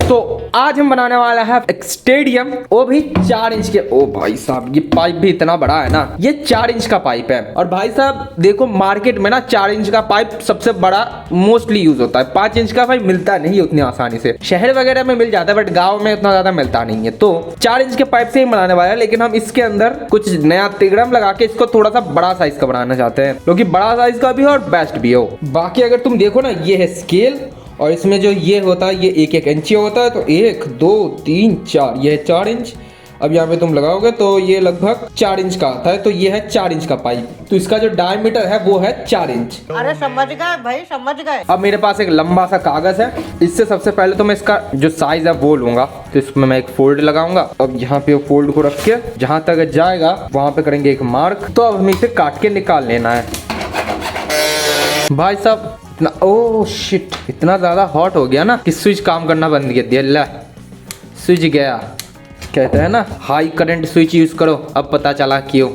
तो आज हम बनाने वाला है एक स्टेडियम, वो भी 4 इंच के। ओ भाई साहब, ये पाइप भी इतना बड़ा है ना, ये 4 इंच का पाइप है। और भाई साहब देखो, मार्केट में ना 4 इंच का पाइप सबसे बड़ा मोस्टली यूज होता है। 5 इंच का भाई मिलता नहीं उतनी आसानी से, शहर वगैरह में मिल जाता है बट गाँव में उतना ज्यादा मिलता नहीं है। तो 4 इंच के पाइप से ही बनाने वाला है, लेकिन हम इसके अंदर कुछ नया तिगड़म लगा के इसको थोड़ा सा बड़ा साइज का बनाना चाहते हैं, क्योंकि बड़ा साइज का भी हो और बेस्ट भी हो। बाकी अगर तुम देखो ना, ये है स्केल, और इसमें जो ये होता है ये 1-1 इंची होता है। तो 1 2 3 4, ये है 4 इंच। अब यहाँ पे तुम लगाओगे तो ये लगभग 4 इंच का आता है। तो ये है 4 इंच का पाइप, तो इसका जो डायमीटर है वो है 4 इंच। अरे समझ गए भाई, समझ गए। अब मेरे पास एक लंबा सा कागज है, इससे सबसे पहले तो मैं इसका जो साइज है वो लूंगा। तो इसमें मैं एक फोल्ड लगाऊंगा। अब यहाँ पे फोल्ड को रख के जहां तक जाएगा वहां पे करेंगे एक मार्क। तो अब हमें इसे काट के निकाल लेना है। भाई साहब ओह शिट, इतना ज्यादा हॉट हो गया ना कि स्विच काम करना बंद कर दिया। ला, स्विच गया। कहते हैं ना हाई करंट स्विच यूज करो, अब पता चला क्यों।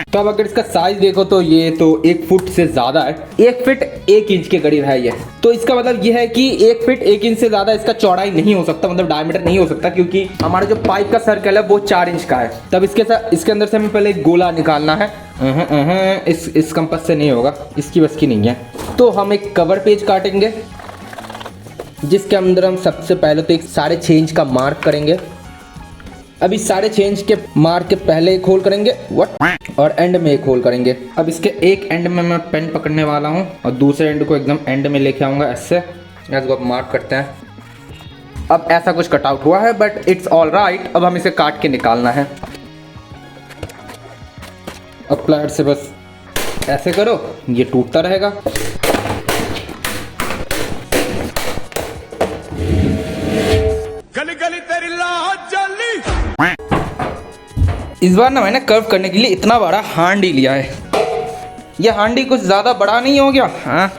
तो अब अगर इसका साइज देखो तो ये तो 1 फुट से ज्यादा है, 1 फीट 1 इंच के करीब है ये। तो इसका मतलब ये है कि 1 फीट 1 इंच से ज्यादा इसका चौड़ाई नहीं हो सकता, मतलब डायमीटर नहीं हो सकता, क्योंकि हमारा जो पाइप का सर्कल है वो 4 इंच का है। तब इसके अंदर से हमें पहले एक गोला निकालना है। इस कंपास से नहीं होगा, इसकी बस की नहीं है। तो हम एक कवर पेज काटेंगे, जिसके अंदर हम सबसे पहले तो एक 6.5 इंच का मार्क करेंगे। अभी 6.5 इंच के मार्क के पहले एक होल करेंगे और एंड में एक होल करेंगे। अब इसके एक एंड में मैं पेन पकड़ने वाला हूँ और दूसरे एंड को एकदम एंड में लेके आऊँगा ऐसे। इसको मार्क करते हैं। अब ऐसा कुछ कट आउट हुआ है बट इट्स ऑल राइट। अब हम इसे काट के निकालना है। अब प्लायर से बस ऐसे करो, ये टूटता रहेगा। गली गली तेरी लाहौर जली। इस बार ना मैंने कर्व करने के लिए इतना बड़ा हांडी लिया है। यह हांडी कुछ ज़्यादा बड़ा नहीं हो गया? हाँ,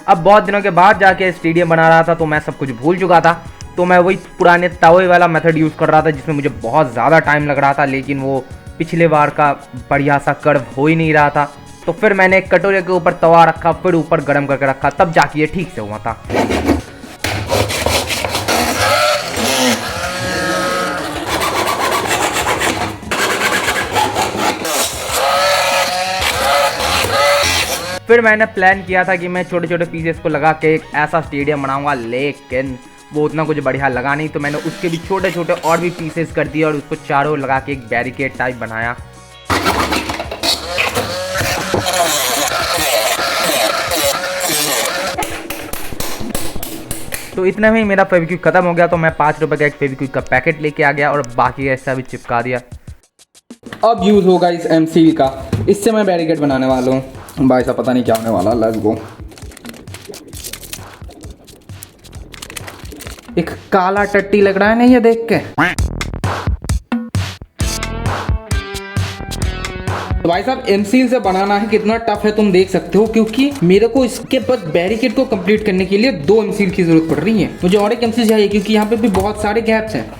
अब बहुत दिनों के बाद जाके स्टेडियम बना रहा था तो मैं सब कुछ भूल चुका था। तो मैं वही पुराने तवे वाला मेथड यूज़ कर रहा था, जिसमें मुझे बहुत ज़्यादा टाइम लग रहा था, लेकिन वो पिछले बार का बढ़िया सा कर्व हो ही नहीं रहा था। तो फिर मैंने एक कटोरे के ऊपर तवा रखा, फिर ऊपर गर्म करके रखा, तब जाके ये ठीक से हुआ था। फिर मैंने प्लान किया था कि मैं छोटे छोटे पीसेस को लगा के एक ऐसा स्टेडियम बनाऊंगा, लेकिन वो उतना कुछ बढ़िया लगा नहीं। तो मैंने उसके भी छोटे छोटे और भी पीसेस कर दिए और उसको चारों लगा के एक बैरिकेड टाइप बनाया। तो इतने में ही मेरा फेविक्विक खत्म हो गया। तो मैं 5 रुपए का एक फेविक्विक का पैकेट लेके आ गया और बाकी ऐसा भी चिपका दिया। अब यूज होगा इस एमसील का, इससे मैं बैरिकेड बनाने वाला हूँ। भाई साहब पता नहीं क्या होने वाला, लेट्स गो। एक काला टट्टी लग रहा है ना ये देख के। तो भाई साहब एमसील से बनाना है कितना टफ है तुम देख सकते हो, क्योंकि मेरे को इसके बस बैरिकेड को कंप्लीट करने के लिए 2 एमसील की जरूरत पड़ रही है। मुझे और एक एमसील चाहिए, क्योंकि यहाँ पे भी बहुत सारे गैप्स हैं।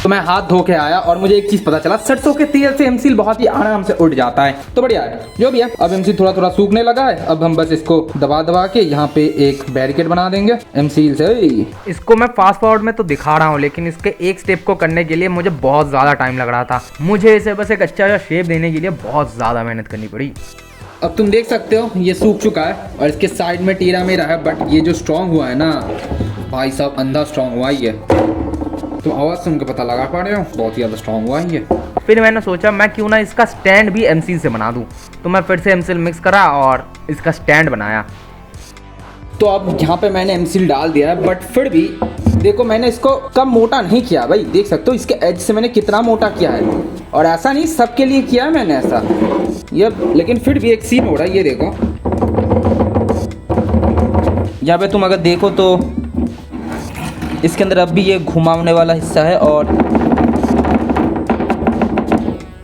तो मैं हाथ धो के आया और मुझे एक चीज पता चला, सरसों के तेल से एमसील बहुत ही आराम से उड़ जाता है। तो बढ़िया है, जो भी है। अब एमसील थोड़ा थोड़ा सूखने लगा है। अब हम बस इसको दबा दबा के यहाँ पे एक बैरिकेड बना देंगे एमसील से। इसको मैं फास्ट फॉरवर्ड में तो दिखा रहा हूँ, लेकिन इसके एक स्टेप को करने के लिए मुझे बहुत ज़्यादा टाइम लग रहा था। मुझे इसे बस एक अच्छा सा शेप देने के लिए बहुत ज़्यादा मेहनत करनी पड़ी। अब तुम देख सकते हो ये सूख चुका है और इसके साइड में टीरा मेरा है, बट ये जो स्ट्रॉन्ग हुआ है ना भाई साहब, अंधा स्ट्रॉन्ग हुआ ही है। तो आवाज़ सुन के पता लगा पा रहे हो, बहुत ही ज़्यादा स्ट्रॉन्ग हुआ है ये। फिर मैंने सोचा मैं क्यों ना इसका स्टैंड भी एमसील से बना दूं। तो मैं फिर से एमसील मिक्स करा और इसका स्टैंड बनाया। तो अब यहाँ पे मैंने एमसील डाल दिया है, बट फिर भी देखो मैंने इसको कम मोटा नहीं किया भाई। देख सकते हो इसके एज से मैंने कितना मोटा किया है, और ऐसा नहीं सबके लिए किया है मैंने ऐसा ये, लेकिन फिर भी एक सीन हो रहा है। ये देखो यहाँ पे तुम अगर देखो तो इसके अंदर अब भी ये घुमावने वाला हिस्सा है, और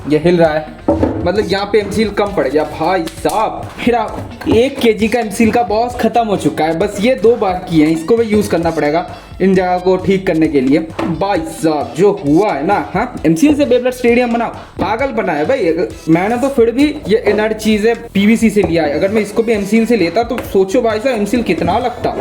ये हिल रहा है, मतलब यहाँ पे एमसील कम पड़ गया भाई साहब। मेरा 1 kg का एमसील का बॉस खत्म हो चुका है, बस ये 2 बाकी हैं, इसको भी यूज करना पड़ेगा इन जगह को ठीक करने के लिए। भाई साहब जो हुआ है ना, हाँ एमसील से बेब्लेड स्टेडियम बनाओ, पागल बनाया भाई। मैंने तो फिर भी ये इनर्ट चीजें पीवीसी से लिया है, अगर मैं इसको भी एमसील से लेता तो सोचो भाई साहब एमसील कितना लगता।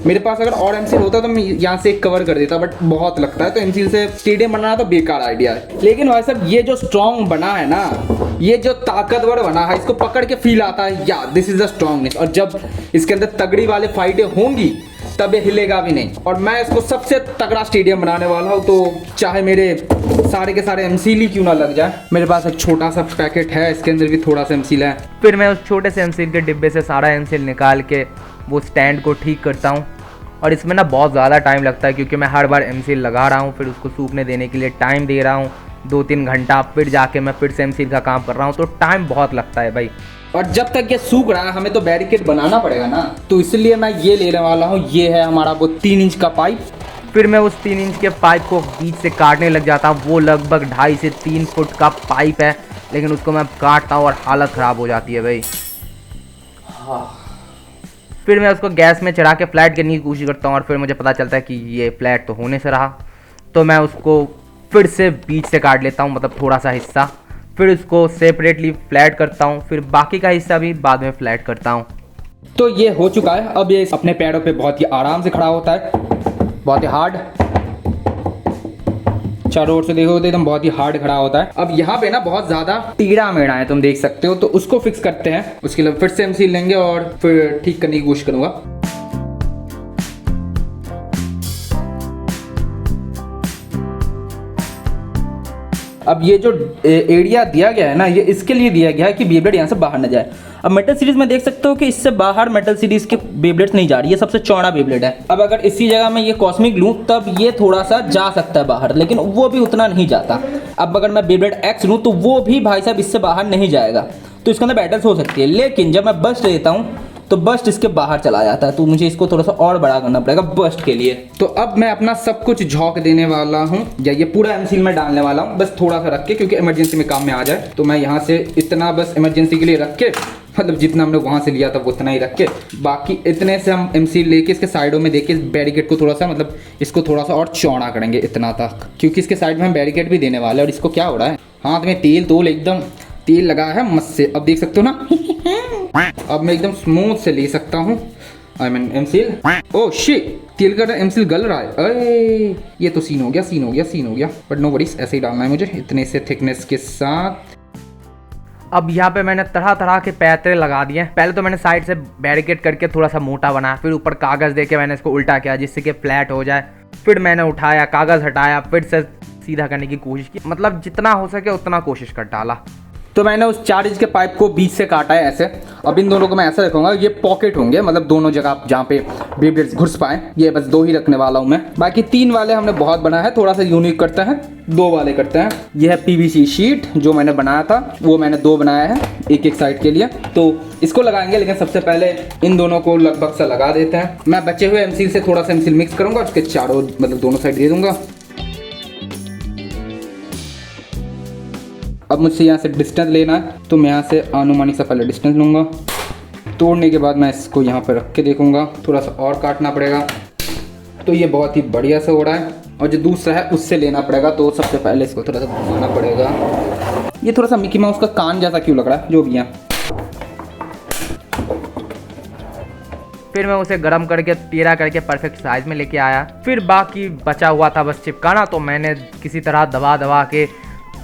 मेरे पास अगर और एमसील होता तो मैं यहाँ से कवर कर देता, बट बहुत लगता है, तो एमसील से स्टेडियम बनाना तो बेकार आइडिया है। लेकिन भाई साहब ये जो स्ट्रॉन्ग बना है ना, ये जो ताकतवर बना है, इसको पकड़ के फील आता है या दिस इज द स्ट्रॉन्गनेस। और जब इसके अंदर तगड़ी वाले फाइटें होंगी तब ये हिलेगा भी नहीं। और मैं इसको सबसे तगड़ा स्टेडियम बनाने वाला हूँ, तो चाहे मेरे सारे के सारे एमसील ही क्यों ना लग जाए। मेरे पास एक छोटा सा पैकेट है, इसके अंदर भी थोड़ा सा एमसील है। फिर मैं उस छोटे से एमसील के डिब्बे से सारा एमसील निकाल के वो स्टैंड को ठीक करता हूँ। और इसमें ना बहुत ज़्यादा टाइम लगता है, क्योंकि मैं हर बार एमसील लगा रहा हूँ, फिर उसको सूखने देने के लिए टाइम दे रहा हूँ 2-3 घंटा, फिर जाके मैं फिर से एमसील का काम कर रहा हूँ, तो टाइम बहुत लगता है भाई। और जब तक ये सूख रहा है हमें तो बैरिकेड बनाना पड़ेगा ना, तो इसलिए मैं ये लेने वाला हूँ। ये है हमारा वो 3 इंच का पाइप। फिर मैं उस 3 इंच के पाइप को बीच से काटने लग जाता हूँ। वो लगभग 2.5 से 3 फुट का पाइप है, लेकिन उसको मैं काटता हूँ और हालत ख़राब हो जाती है भाई। फिर मैं उसको गैस में चढ़ा के फ्लैट करने की कोशिश करता हूँ, और फिर मुझे पता चलता है कि ये फ्लैट तो होने से रहा, तो मैं उसको फिर से बीच से काट लेता हूँ, मतलब थोड़ा सा हिस्सा। फिर उसको सेपरेटली फ्लैट करता हूँ, फिर बाकी का हिस्सा भी बाद में फ्लैट करता हूँ। तो ये हो चुका है। अब ये अपने पैरों पे बहुत ही आराम से खड़ा होता है, बहुत ही हार्ड, चारों ओर से देखो तो एकदम बहुत ही हार्ड खड़ा होता है। अब यहाँ पे ना बहुत ज़्यादा टीड़ा मेढ़ा है, तुम देख सकते हो, तो उसको फिक्स करते हैं। उसके लिए फिर से एमसील लेंगे और फिर ठीक करने की कोशिश करूँगा। अब ये जो एरिया दिया गया है ना, ये इसके लिए दिया गया है कि बेब्लेड यहाँ से बाहर न जाए। अब मेटल सीरीज में देख सकते हो कि इससे बाहर मेटल सीरीज के बेब्लेड्स नहीं जा रही, ये सबसे चौड़ा बेब्लेड है। अब अगर इसी जगह में ये कॉस्मिक लूँ तब ये थोड़ा सा जा सकता है बाहर, लेकिन वो भी उतना नहीं जाता। अब अगर मैं बेब्लेड एक्स लूँ तो वो भी भाई साहब इससे बाहर नहीं जाएगा, तो इसके अंदर बैटल्स हो सकती है। लेकिन जब मैं बस्ट लेता हूँ तो बस्ट इसके बाहर चला जाता है, तो मुझे इसको थोड़ा सा और बड़ा करना पड़ेगा बस्ट के लिए। तो अब मैं अपना सब कुछ झोंक देने वाला हूँ, या ये पूरा एमसील में डालने वाला हूँ, बस थोड़ा सा रख के, क्योंकि इमरजेंसी में काम में आ जाए। तो मैं यहाँ से इतना बस इमरजेंसी के लिए रख के, मतलब जितना हमने वहाँ से लिया था उतना ही रख के, बाकी इतने से हम एमसील लेके इसके साइडों में देके बैरिकेड को थोड़ा सा, मतलब इसको थोड़ा सा और चौड़ा करेंगे इतना तक, क्योंकि इसके साइड में हम बैरिकेड भी देने वाले हैं। और इसको क्या हो रहा है, हाथ में तेल तोल एकदम तेल लगा है मस्त से, अब देख सकते हो ना। अब मैं एकदम स्मूथ से ले सकता हूँ I mean M-Seal. Oh shit, तेल का एमसील गल रहा है। अरे ये तो सीन हो गया, सीन हो गया, सीन हो गया। बट नो वरीज, ऐसे ही डालना है मुझे इतने से थिकनेस के साथ। अब यहाँ पे मैंने तरह तरह के पैतरे लगा दिए। पहले तो मैंने साइड से बैरिकेड करके थोड़ा सा मोटा बनाया, फिर ऊपर कागज़ दे के मैंने इसको उल्टा किया जिससे कि फ्लैट हो जाए। फिर मैंने उठाया, कागज़ हटाया, फिर से सीधा करने की कोशिश की, मतलब जितना हो सके उतना कोशिश कर डाला। तो मैंने उस 4 इंच के पाइप को बीच से काटा है ऐसे। अब इन दोनों को मैं ऐसा रखूंगा, ये पॉकेट होंगे, मतलब दोनों जगह जहाँ पे बेब्लेड्स घुस पाए। ये बस 2 ही रखने वाला हूँ मैं, बाकी 3 वाले हमने बहुत बनाया है, थोड़ा सा यूनिक करते हैं, 2 वाले करते हैं। ये है पीवीसी शीट जो मैंने बनाया था, वो मैंने 2 बनाया है, एक साइड के लिए। तो इसको लगाएंगे, लेकिन सबसे पहले इन दोनों को लगभग सा लगा देते हैं। मैं बचे हुए एमसील से थोड़ा सा एमसील मिक्स करूंगा, उसके चारों मतलब दोनों साइड दे दूंगा। अब मुझसे यहाँ से डिस्टेंस लेना है, तो मैं यहाँ से अनुमानिक सा पहले डिस्टेंस लूँगा। तोड़ने के बाद मैं इसको यहाँ पर रख के देखूँगा, थोड़ा सा और काटना पड़ेगा। तो ये बहुत ही बढ़िया से हो रहा है। और जो दूसरा है उससे लेना पड़ेगा, तो सबसे पहले इसको थोड़ा सा घुमाना पड़ेगा। ये थोड़ा सा मिकी माउस का कान जैसा क्यों लग रहा है, जो भी है। फिर मैं उसे गर्म करके टेढ़ा करके परफेक्ट साइज में लेके आया। फिर बाकी बचा हुआ था बस चिपकाना, तो मैंने किसी तरह दबा के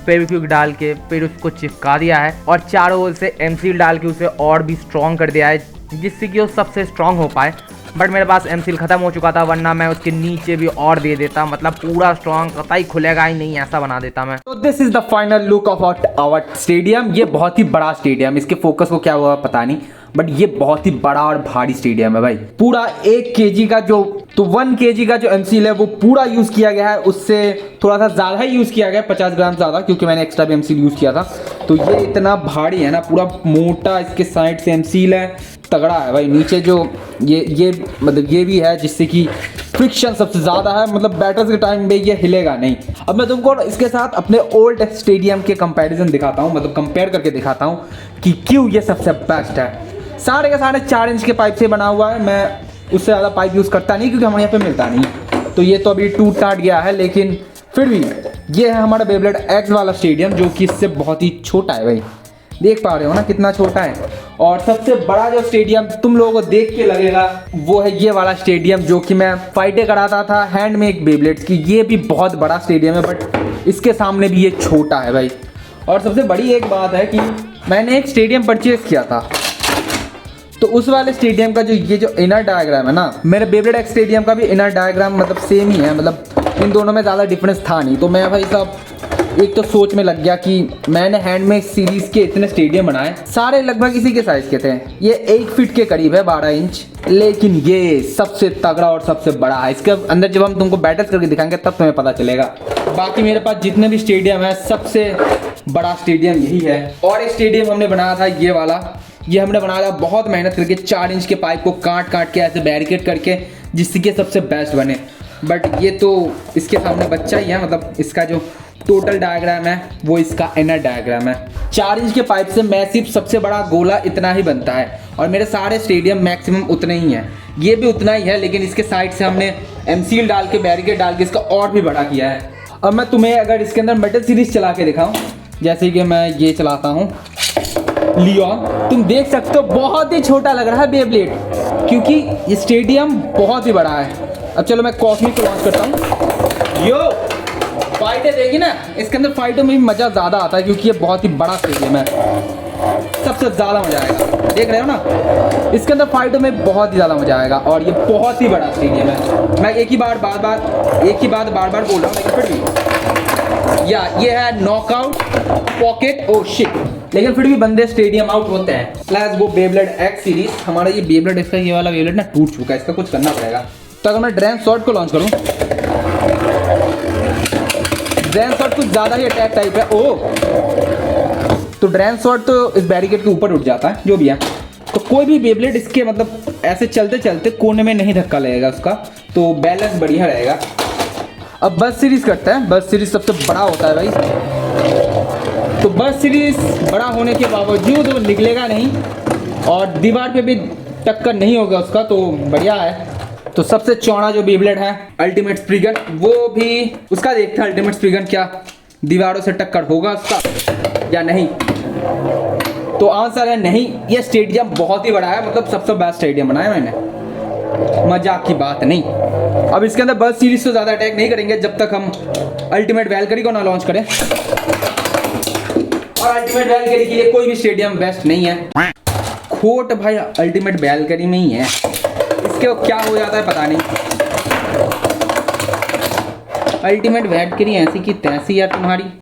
फेविक्विक डाल के फिर उसको चिपका दिया है, और चारों ओर से एमसील डाल के उसे और भी स्ट्रॉन्ग कर दिया है, जिससे कि वो सबसे स्ट्रॉन्ग हो पाए। बट मेरे पास एमसील ख़त्म हो चुका था, वरना मैं उसके नीचे भी और दे देता, मतलब पूरा स्ट्रॉन्ग, कतई खुलेगा ही नहीं ऐसा बना देता मैं। तो this is the final look of our stadium. ये बहुत ही बड़ा स्टेडियम, इसके फोकस को क्या हुआ पता नहीं, बट ये बहुत ही बड़ा और भारी स्टेडियम है भाई। पूरा 1 kg का जो, तो 1 kg का जो एमसील है वो पूरा यूज किया गया है, उससे थोड़ा सा ज़्यादा ही यूज किया गया है, 50 ग्राम ज़्यादा, क्योंकि मैंने एक्स्ट्रा भी एमसील यूज किया था। तो ये इतना भारी है ना, पूरा मोटा इसके साइड से एमसील है, तगड़ा है भाई। नीचे जो ये मतलब ये भी है, जिससे कि फ्रिक्शन सबसे ज़्यादा है, मतलब बैटर्स के टाइम में ये हिलेगा नहीं। अब मैं तुमको इसके साथ अपने ओल्ड स्टेडियम के कंपैरिजन दिखाता हूँ, मतलब कंपेयर करके दिखाता हूँ कि क्यों ये सबसे बेस्ट है। साढ़े के साढ़े 4 इंच के पाइप से बना हुआ है, मैं उससे ज़्यादा पाइप यूज़ करता नहीं क्योंकि हमारे यहाँ पे मिलता नहीं। तो ये तो अभी टूट टाट गया है, लेकिन फिर भी ये है हमारा बेब्लेड एक्स वाला स्टेडियम, जो कि इससे बहुत ही छोटा है भाई। देख पा रहे हो ना कितना छोटा है। और सबसे बड़ा जो स्टेडियम तुम लोगों को देख के लगेगा वो है ये वाला स्टेडियम, जो कि मैं फाइटें कराता था हैंडमेड बेब्लेड्स की। ये भी बहुत बड़ा स्टेडियम है, बट इसके सामने भी ये छोटा है भाई। और सबसे बड़ी एक बात है कि मैंने एक स्टेडियम परचेज किया था, तो उस वाले स्टेडियम का जो इनर डायग्राम है ना, मेरे बेब्लेड एक्स स्टेडियम का भी इनर डायग्राम मतलब सेम ही है, मतलब इन दोनों में ज़्यादा डिफरेंस था नहीं। तो मैं भाई साहब एक तो सोच में लग गया कि मैंने हैंडमेड सीरीज के इतने स्टेडियम बनाए, सारे लगभग इसी के साइज के थे। ये 8 फीट के करीब है, 12 इंच, लेकिन ये सबसे तगड़ा और सबसे बड़ा है। इसके अंदर जब हम तुमको बैटर्स करके दिखाएंगे तब तुम्हें पता चलेगा। बाकी मेरे पास जितने भी स्टेडियम है सबसे बड़ा स्टेडियम यही है। और एक स्टेडियम हमने बनाया था ये वाला, ये हमने बनाया था बहुत मेहनत करके, 4 इंच के पाइप को काट के ऐसे बैरिकेड करके, जिससे सबसे बेस्ट बने। बट ये तो इसके सामने बच्चा ही है, मतलब इसका जो टोटल डायग्राम है वो इसका इनर डायग्राम है। 4 इंच के पाइप से मैसिव सबसे बड़ा गोला इतना ही बनता है, और मेरे सारे स्टेडियम मैक्सिमम उतने ही हैं। ये भी उतना ही है, लेकिन इसके साइड से हमने एमसील डाल के, बैरिकेड डाल के इसका और भी बड़ा किया है। अब मैं तुम्हें अगर इसके अंदर मेटल सीरीज चला के दिखाऊं, जैसे कि मैं ये चलाता हूँ लियोन, तुम देख सकते हो बहुत ही छोटा लग रहा है बेब्लेड, क्योंकि ये स्टेडियम बहुत ही बड़ा है। अब चलो मैं कॉस्मिक को लॉन्च करता हूँ। यो फाइटें देखी ना, इसके अंदर फाइटों में भी मज़ा ज़्यादा आता है क्योंकि ये बहुत ही बड़ा स्टेडियम है, सबसे ज़्यादा मज़ा आएगा। देख रहे हो ना, इसके अंदर फाइटों में बहुत ही ज़्यादा मज़ा आएगा, और ये बहुत ही बड़ा स्टेडियम है। मैं एक ही बात बार बार बोल रहा हूँ, लेकिन फिर भी ये है नॉकआउट पॉकेट, ओ शिट, लेकिन फिर भी बंदे स्टेडियम आउट होते हैं। Let's go Beyblade x series. हमारा ये बेब्लेड, इसका ये वाला बेब्लेड ना टूट चुका है, इसका कुछ करना पड़ेगा। तो अगर मैं ड्रैन शॉट को लॉन्च करूँ, ड्रैन शॉट कुछ ज़्यादा ही अटैक टाइप है। तो ड्रैन शॉट तो इस बैरिकेड के ऊपर उठ जाता है, जो भी है। तो कोई भी बेब्लेड इसके मतलब ऐसे चलते चलते कोने में नहीं धक्का लगेगा उसका, तो बैलेंस बढ़िया रहेगा। अब बस सीरीज करता है। बस सीरीज सबसे बड़ा होता है भाई। तो बस सीरीज बड़ा होने के बावजूद वो निकलेगा नहीं, और दीवार पे भी टक्कर नहीं होगा उसका, तो बढ़िया है। तो सबसे चौड़ा जो बेब्लेड है अल्टीमेट स्प्रिगन, वो भी उसका देखते हैं अल्टीमेट स्प्रिगन क्या दीवारों से टक्कर होगा उसका या नहीं। तो आंसर है नहीं। ये स्टेडियम बहुत ही बड़ा है, मतलब सबसे बेस्ट स्टेडियम बनाया मैंने, मजाक की बात नहीं। अब इसके अंदर बस सीरीज तो ज़्यादा अटैक नहीं करेंगे जब तक हम अल्टीमेट वैलकरी को ना लॉन्च करें, और अल्टीमेट वैलकरी के लिए कोई भी स्टेडियम बेस्ट नहीं है। खोट भाई अल्टीमेट वैलकरी में ही है, इसके क्या हो जाता है पता नहीं। अल्टीमेट वैलकरी ऐसी की तैसी यार तुम्हारी।